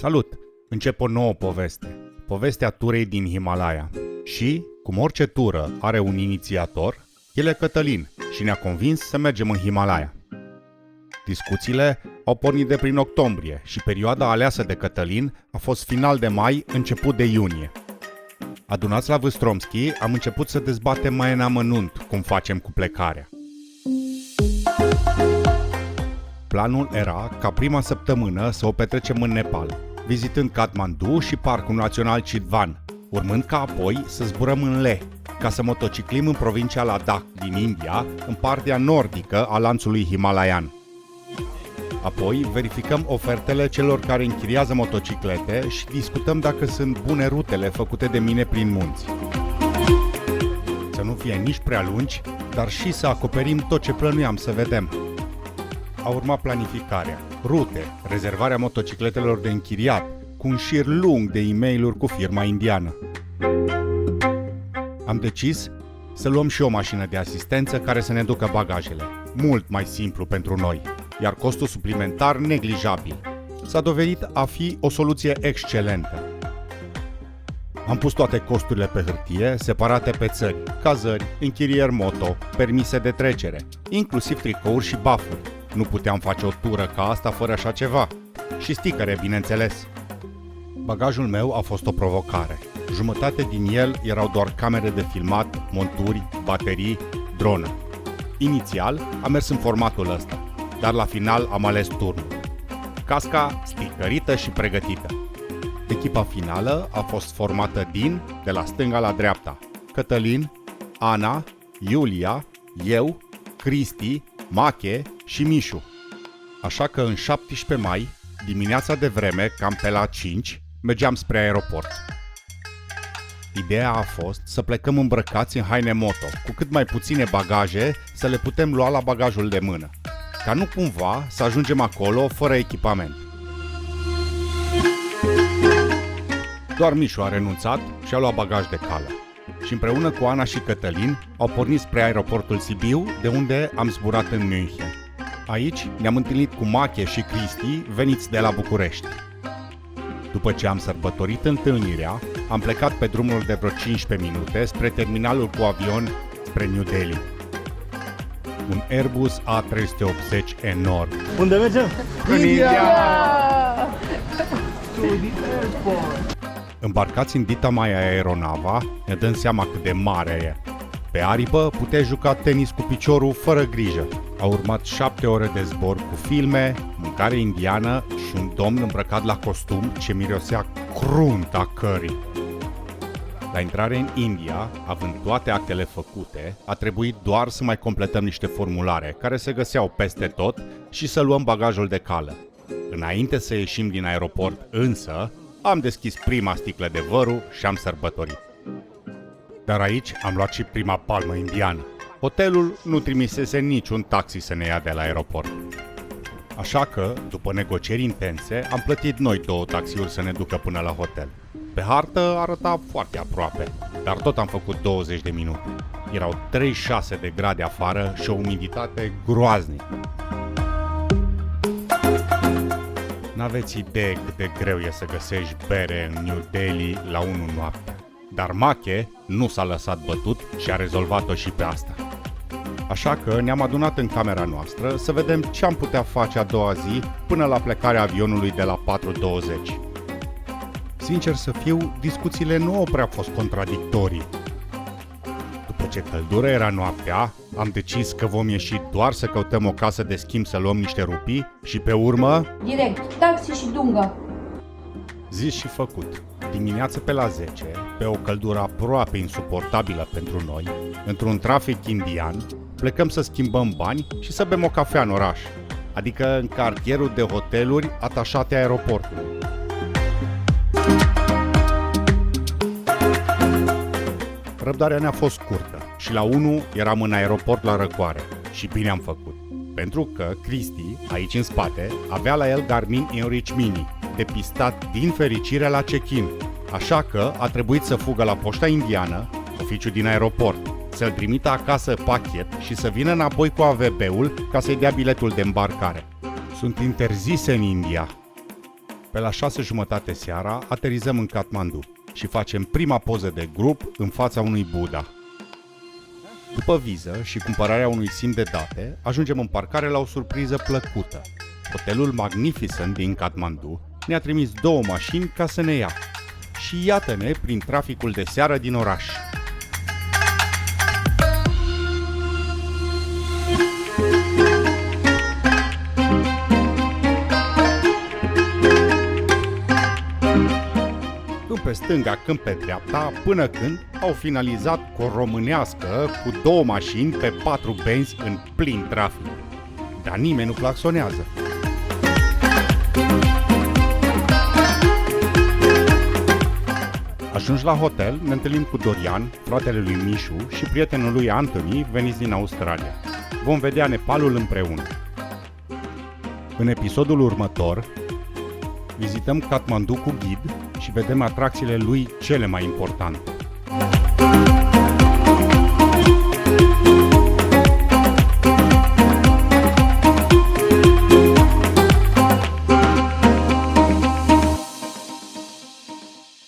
Salut! Încep o nouă poveste. Povestea turei din Himalaya. Și, cum orice tură are un inițiator, el e Cătălin și ne-a convins să mergem în Himalaya. Discuțiile au pornit de prin octombrie și perioada aleasă de Cătălin a fost final de mai, început de iunie. Adunați la Vâstromski, am început să dezbatem mai în amănunt cum facem cu plecarea. Planul era ca prima săptămână să o petrecem în Nepal, vizitând Kathmandu și Parcul Național Chitwan, urmând ca apoi să zburăm în Leh, ca să motociclim în provincia Ladakh din India, în partea nordică a lanțului himalaian. Apoi verificăm ofertele celor care închiriază motociclete și discutăm dacă sunt bune rutele făcute de mine prin munți. Să nu fie nici prea lungi, dar și să acoperim tot ce plănuiam să vedem. A urmat planificarea, rute, rezervarea motocicletelor de închiriat, cu un șir lung de e-mail-uri cu firma indiană. Am decis să luăm și o mașină de asistență care să ne ducă bagajele, mult mai simplu pentru noi, iar costul suplimentar neglijabil. S-a dovedit a fi o soluție excelentă. Am pus toate costurile pe hârtie, separate pe țări, cazări, închirieri moto, permise de trecere, inclusiv tricouri și bafuri. Nu puteam face o tură ca asta fără așa ceva. Și sticăre, bineînțeles. Bagajul meu a fost o provocare. Jumătate din el erau doar camere de filmat, monturi, baterii, dronă. Inițial am mers în formatul ăsta, dar la final am ales turnul. Casca sticărită și pregătită. Echipa finală a fost formată din, de la stânga la dreapta, Cătălin, Ana, Iulia, eu, Cristi, Mache și Mișu. Așa că în 17 mai, dimineața de vreme, cam pe la 5, mergeam spre aeroport. Ideea a fost să plecăm îmbrăcați în haine moto, cu cât mai puține bagaje să le putem lua la bagajul de mână, ca nu cumva să ajungem acolo fără echipament. Doar Mișu a renunțat și a luat bagaj de cală. Și împreună cu Ana și Cătălin au pornit spre aeroportul Sibiu, de unde am zburat în München. Aici ne-am întâlnit cu Mache și Cristi, veniți de la București. După ce am sărbătorit întâlnirea, am plecat pe drumul de vreo 15 minute spre terminalul cu avion spre New Delhi. Un Airbus A380 enorm. Unde mergem? În India! To the airport. Îmbarcați în dita mai aeronava, ne dăm seama cât de mare e. Pe aripă puteai juca tenis cu piciorul fără grijă. Au urmat 7 ore de zbor cu filme, mâncare indiană și un domn îmbrăcat la costum ce mirosea crunt a curry. La intrare în India, având toate actele făcute, a trebuit doar să mai completăm niște formulare care se găseau peste tot și să luăm bagajul de cală. Înainte să ieșim din aeroport însă, am deschis prima sticlă de văru și am sărbătorit. Dar aici am luat și prima palmă indiană. Hotelul nu trimisese niciun taxi să ne ia de la aeroport. Așa că, după negocieri intense, am plătit noi 2 taxiuri să ne ducă până la hotel. Pe hartă arăta foarte aproape, dar tot am făcut 20 de minute. Erau 36 de grade afară și o umiditate groaznică. N-aveți idee cât de greu e să găsești bere în New Delhi la 1 noaptea. Dar Mache nu s-a lăsat bătut și a rezolvat-o și pe asta. Așa că ne-am adunat în camera noastră să vedem ce am putea face a doua zi până la plecarea avionului de la 4:20. Sincer să fiu, discuțiile nu au prea fost contradictorii. După ce căldură era noaptea, am decis că vom ieși doar să căutăm o casă de schimb să luăm niște rupii și pe urmă... Direct, taxi și dunga. Zis și făcut. Dimineața pe la 10, pe o căldură aproape insuportabilă pentru noi, într-un trafic indian, plecăm să schimbăm bani și să bem o cafea în oraș, adică în cartierul de hoteluri atașate aeroportului. Răbdarea ne-a fost scurtă și la 1 eram în aeroport la răcoare și bine am făcut, pentru că Cristi, aici în spate, avea la el Garmin Enrich Mini, depistat din fericire la check-in, așa că a trebuit să fugă la poșta indiană, oficiul din aeroport, să-l trimită acasă pachet și să vină înapoi cu AVB-ul ca să-i dea biletul de îmbarcare. Sunt interzise în India. Pe la 6:30 seara aterizăm în Kathmandu și facem prima poză de grup în fața unui Buddha. După viză și cumpărarea unui sim de date, ajungem în parcare la o surpriză plăcută. Hotelul Magnificent din Kathmandu ne-a trimis 2 mașini ca să ne ia. Și iată-ne prin traficul de seară din oraș. Când pe stânga, când pe dreapta, până când au finalizat cu o românească cu 2 mașini pe 4 benzi în plin trafic. Dar nimeni nu claxonează. Ajuns la hotel, ne întâlnim cu Dorian, fratele lui Mișu și prietenul lui Anthony, veniți din Australia. Vom vedea Nepalul împreună. În episodul următor, vizităm Kathmandu cu ghid și vedem atracțiile lui cele mai importante.